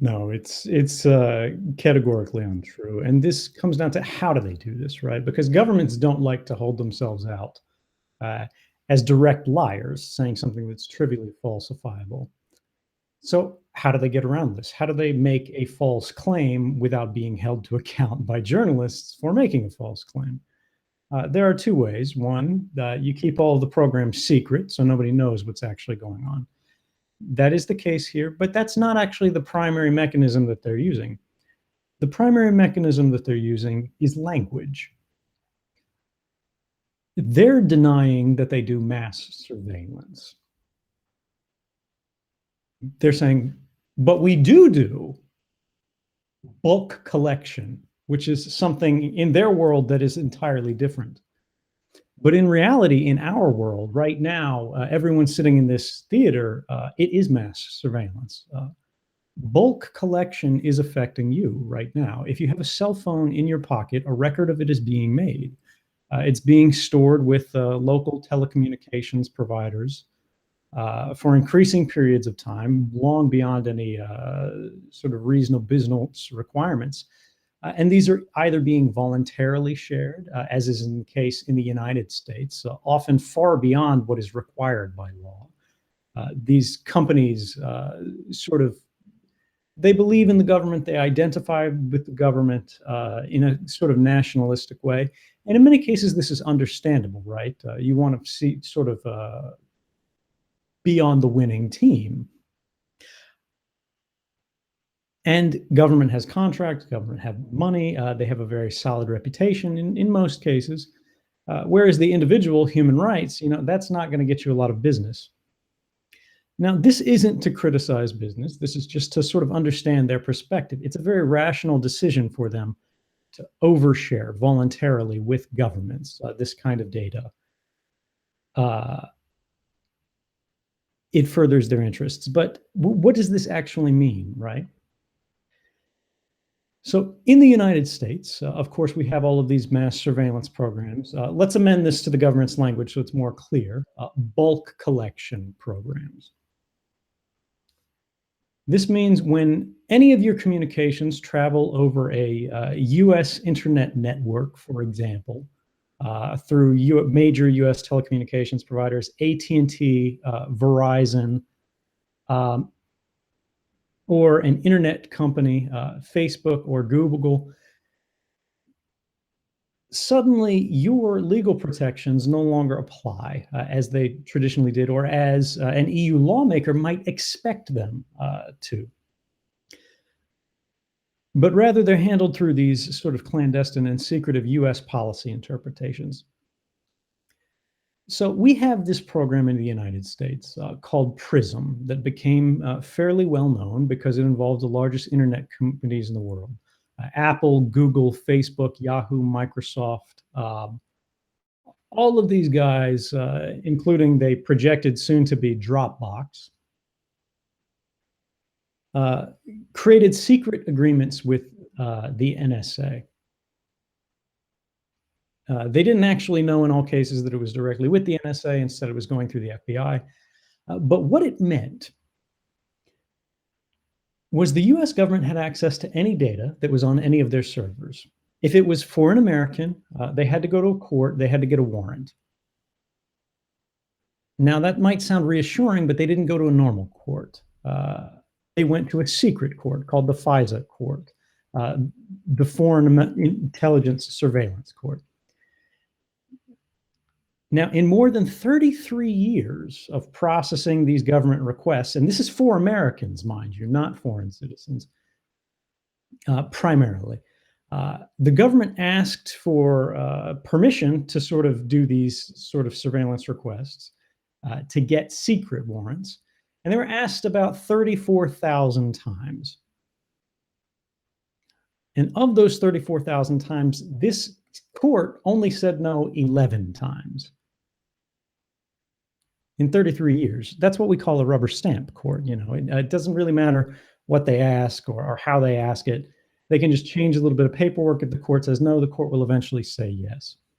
No, it's categorically untrue, and this comes down to how do they do this, right? Because governments don't like to hold themselves out uh, as direct liars, saying something that's trivially falsifiable. So, how do they get around this? How do they make a false claim without being held to account by journalists for making a false claim? There are two ways. One, you keep all the programs secret so nobody knows what's actually going on. That is the case here, but that's not actually the primary mechanism that they're using. The primary mechanism that they're using is language. They're denying that they do mass surveillance. They're saying, but we do bulk collection, which is something in their world that is entirely different. But in reality, in our world right now, everyone sitting in this theater, it is mass surveillance. Bulk collection is affecting you right now. If you have a cell phone in your pocket, a record of it is being made. It's being stored with local telecommunications providers for increasing periods of time, long beyond any sort of reasonable business requirements. And these are either being voluntarily shared, as is in the case in the United States, often far beyond what is required by law. These companies sort of they believe in the government, they identify with the government in a sort of nationalistic way. And in many cases, this is understandable, right? You want to see sort of be on the winning team. And government has contracts, government have money, they have a very solid reputation in most cases. Whereas the individual human rights, that's not going to get you a lot of business. Now, this isn't to criticize business. This is just to sort of understand their perspective. It's a very rational decision for them to overshare voluntarily with governments this kind of data. It furthers their interests. But what does this actually mean, right? So in the United States, of course, we have all of these mass surveillance programs. Let's amend this to the government's language so it's more clear. Bulk collection programs. This means when any of your communications travel over a US internet network, for example, through major US telecommunications providers, AT&T, Verizon, or an internet company, Facebook or Google, suddenly your legal protections no longer apply as they traditionally did, or as an EU lawmaker might expect them to. But rather, they're handled through these sort of clandestine and secretive US policy interpretations. So we have this program in the United States called Prism that became fairly well known because it involved the largest internet companies in the world. Apple, Google, Facebook, Yahoo, Microsoft, all of these guys, including they projected soon to be Dropbox, created secret agreements with the NSA. They didn't actually know in all cases that it was directly with the NSA. Instead, it was going through the FBI. But what it meant was the US government had access to any data that was on any of their servers. If it was for an American, they had to go to a court, they had to get a warrant. Now, that might sound reassuring, but they didn't go to a normal court. They went to a secret court called the FISA court, the Foreign Intelligence Surveillance Court. Now, in more than 33 years of processing these government requests, and this is for Americans, mind you, not foreign citizens, primarily, the government asked for permission to sort of do these sort of surveillance requests to get secret warrants, and they were asked about 34,000 times. And of those 34,000 times, this court only said no 11 times. In 33 years. That's what we call a rubber stamp court. It doesn't really matter what they ask or how they ask it. They can just change a little bit of paperwork. If the court says no, the court will eventually say yes.